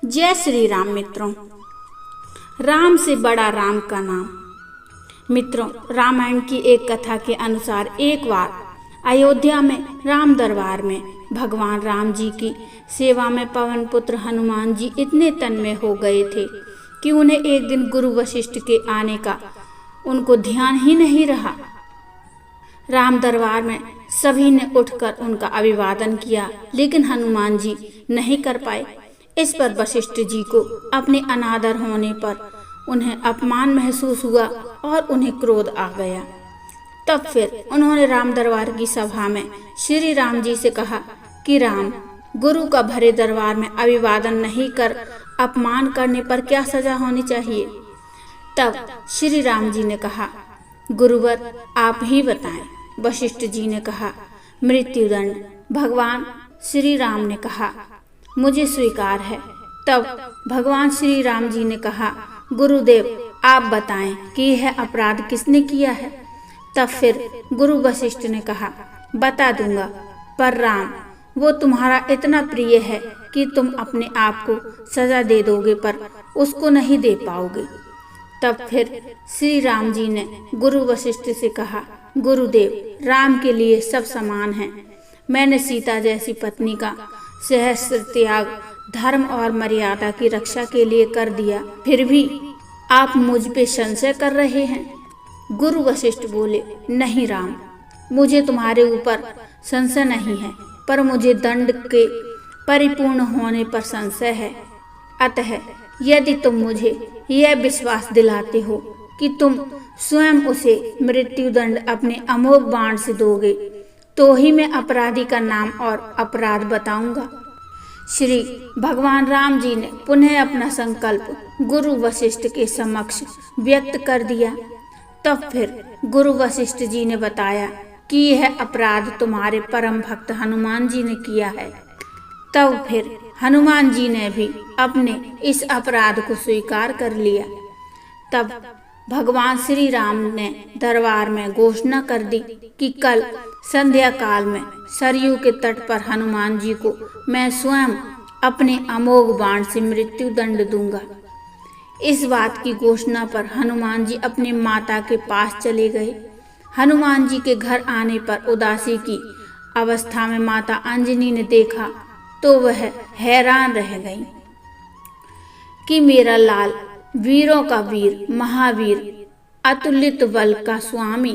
जय श्री राम मित्रों। राम से बड़ा राम का नाम। मित्रों, रामायण की एक कथा के अनुसार एक बार अयोध्या में राम दरबार में भगवान राम जी की सेवा में पवन पुत्र हनुमान जी इतने तन्मय हो गए थे कि उन्हें एक दिन गुरु वशिष्ठ के आने का उनको ध्यान ही नहीं रहा। राम दरबार में सभी ने उठकर उनका अभिवादन किया, लेकिन हनुमान जी नहीं कर पाए। इस पर वशिष्ठ जी को अपने अनादर होने पर उन्हें अपमान महसूस हुआ और उन्हें क्रोध आ गया। तब फिर उन्होंने राम दरबार की सभा में श्री राम जी से कहा कि राम, गुरु का भरे दरबार में अभिवादन नहीं कर अपमान करने पर क्या सजा होनी चाहिए। तब श्री राम जी ने कहा, गुरुवर आप ही बताएं। वशिष्ठ जी ने कहा, मृत्युदंड। भगवान श्री राम ने कहा, मुझे स्वीकार है। तब भगवान श्री राम जी ने कहा, गुरुदेव आप बताएं कि यह अपराध किसने किया है। तब फिर गुरु वशिष्ठ ने कहा, बता दूंगा, पर राम वो तुम्हारा इतना प्रिय है कि तुम अपने आप को सजा दे दोगे पर उसको नहीं दे पाओगे। तब फिर श्री राम जी ने गुरु वशिष्ठ से कहा, गुरुदेव राम के लिए सब समान हैं। मैंने सीता जैसी पत्नी का सहस्त्र त्याग धर्म और मर्यादा की रक्षा के लिए कर दिया, फिर भी आप मुझ पे संशय कर रहे हैं। गुरु वशिष्ठ बोले, नहीं राम, मुझे तुम्हारे ऊपर संशय नहीं है, पर मुझे दंड के परिपूर्ण होने पर संशय है। अतः यदि तुम मुझे यह विश्वास दिलाते हो कि तुम स्वयं उसे मृत्युदंड अपने अमोघ बाण से दोगे, तो ही मैं अपराधी का नाम और अपराध बताऊंगा। श्री भगवान राम जी ने पुनः अपना संकल्प गुरु वशिष्ठ के समक्ष व्यक्त कर दिया। तब फिर गुरु वशिष्ठ जी ने बताया कि यह अपराध तुम्हारे परम भक्त हनुमान जी ने किया है। तब फिर हनुमान जी ने भी अपने इस अपराध को स्वीकार कर लिया। तब भगवान श्री राम ने दरबार में घोषणा कर दी कि कल संध्या काल में सरयू के तट पर हनुमान जी को मैं स्वयं अपने अमोघ बाण से मृत्यु दंड दूंगा। इस बात की घोषणा पर हनुमान जी अपनी माता के पास चले गए। हनुमान जी के घर आने पर उदासी की अवस्था में माता अंजनी ने देखा तो वह हैरान रह गई कि मेरा लाल वीरों का वीर, महावीर, अतुलित बल का स्वामी,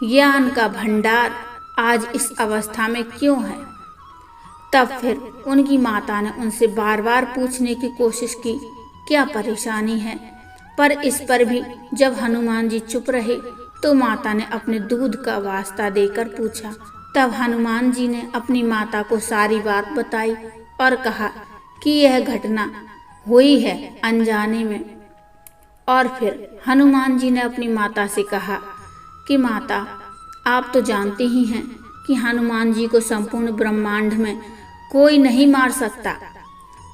ज्ञान का भंडार आज इस अवस्था में क्यों है। तब फिर उनकी माता ने उनसे बार बार पूछने की कोशिश की क्या परेशानी है, पर इस पर भी जब हनुमान जी चुप रहे तो माता ने अपने दूध का वास्ता देकर पूछा। तब हनुमान जी ने अपनी माता को सारी बात बताई और कहा कि यह घटना हुई है अनजाने में। और फिर हनुमान जी ने अपनी माता से कहा कि माता, आप तो जानते ही हैं कि हनुमान जी को संपूर्ण ब्रह्मांड में कोई नहीं मार सकता,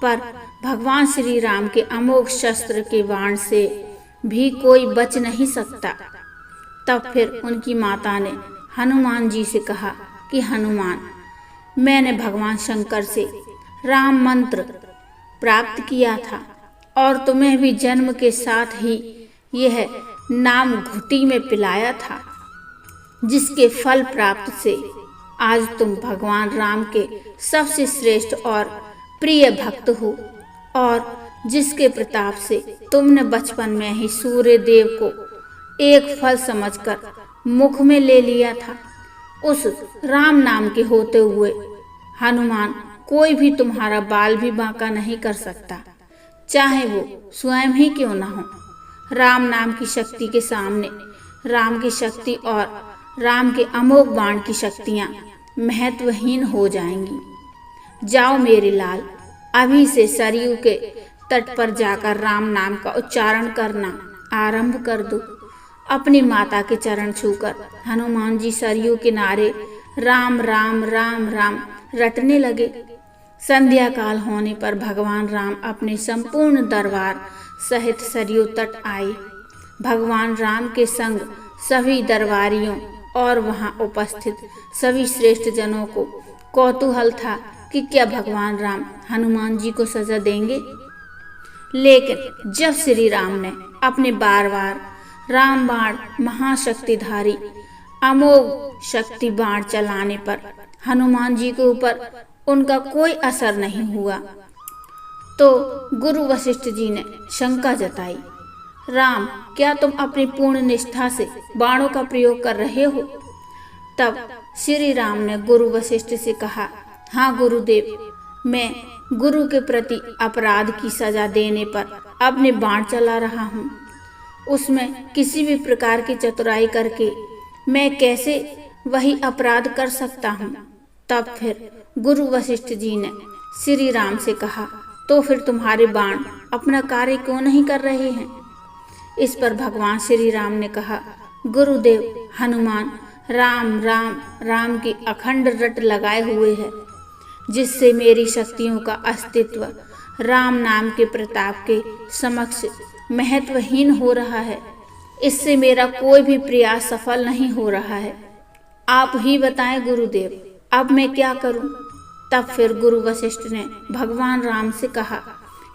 पर भगवान श्री राम के अमोघ शस्त्र के बाण से भी कोई बच नहीं सकता। तब फिर उनकी माता ने हनुमान जी से कहा कि हनुमान, मैंने भगवान शंकर से राम मंत्र प्राप्त किया था और तुम्हें भी जन्म के साथ ही यह नाम घुटी में पिलाया था, जिसके फल प्राप्त से आज तुम भगवान राम के सबसे श्रेष्ठ और प्रिय भक्त हो और जिसके प्रताप से तुमने बचपन में ही सूर्य देव को एक फल समझकर मुख में ले लिया था। उस राम नाम के होते हुए हनुमान कोई भी तुम्हारा बाल भी बांका नहीं कर सकता, चाहे वो स्वयं ही क्यों न हो। राम नाम की शक्ति के सामने राम की शक्ति और राम के अमोघ बाण की शक्तियां महत्वहीन हो जाएंगी। जाओ मेरे लाल, अभी से सरयू के तट पर जाकर राम नाम का उच्चारण करना आरंभ कर दो। अपनी माता के चरण छूकर हनुमान जी सरयू किनारे राम राम राम राम रटने लगे। संध्या काल होने पर भगवान राम अपने संपूर्ण दरबार सहित सरयू तट आए। भगवान राम के संग सभी दरबारियों और वहां उपस्थित सभी श्रेष्ठ जनों को कौतूहल था कि क्या भगवान राम हनुमान जी को सजा देंगे। लेकिन जब श्री राम ने अपने बार बार रामबाण महाशक्तिधारी अमोघ शक्ति बाण चलाने पर हनुमान जी के ऊपर उनका कोई असर नहीं हुआ तो गुरु वशिष्ठ जी ने शंका जताई, राम, क्या तुम अपनी पूर्ण निष्ठा से बाणों का प्रयोग कर रहे हो? तब श्री राम ने गुरु वशिष्ठ से कहा, हाँ गुरुदेव, मैं गुरु के प्रति अपराध की सजा देने पर अपने बाण चला रहा हूँ। उसमें किसी भी प्रकार की चतुराई करके मैं कैसे वही अपराध कर सकता हूँ? तब फिर गुरु वशिष्ठ जी ने श्री राम से कहा, तो फिर तुम्हारे बाण अपना कार्य क्यों नहीं कर रहे हैं? इस पर भगवान श्री राम ने कहा, गुरुदेव, हनुमान राम राम राम की अखंड रट लगाए हुए है, जिससे मेरी शक्तियों का अस्तित्व राम नाम के प्रताप के समक्ष महत्वहीन हो रहा है। इससे मेरा कोई भी प्रयास सफल नहीं हो रहा है। आप ही बताएं गुरुदेव, अब मैं क्या करूं? तब फिर गुरु वशिष्ठ ने भगवान राम से कहा,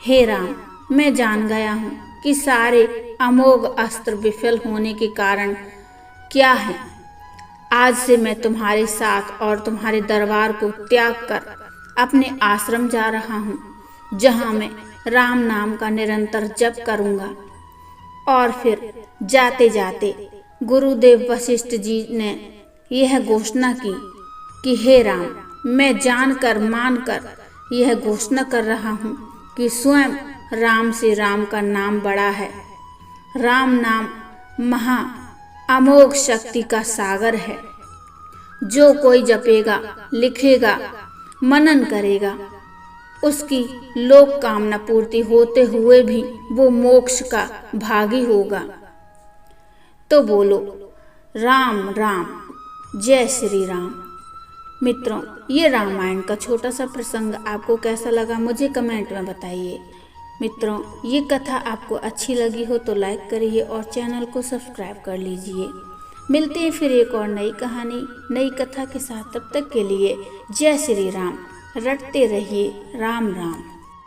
हे राम, मैं जान गया हूँ कि सारे अमोघ अस्त्र विफल होने के कारण क्या है। आज से मैं तुम्हारे साथ और तुम्हारे दरबार को त्याग कर अपने आश्रम जा रहा हूँ, जहाँ मैं राम नाम का निरंतर जप करूँगा। और फिर जाते जाते गुरुदेव वशिष्ठ जी ने यह घोषणा की कि हे राम, मैं जानकर मानकर यह घोषणा कर रहा हूँ कि स्वयं राम से राम का नाम बड़ा है। राम नाम महा अमोघ शक्ति का सागर है। जो कोई जपेगा, लिखेगा, मनन करेगा, उसकी लोक कामना पूर्ति होते हुए भी वो मोक्ष का भागी होगा। तो बोलो राम राम, जय श्री राम। मित्रों, ये रामायण का छोटा सा प्रसंग आपको कैसा लगा मुझे कमेंट में बताइए। मित्रों, ये कथा आपको अच्छी लगी हो तो लाइक करिए और चैनल को सब्सक्राइब कर लीजिए। मिलते हैं फिर एक और नई कहानी, नई कथा के साथ। तब तक के लिए जय श्री राम। रटते रहिए राम राम।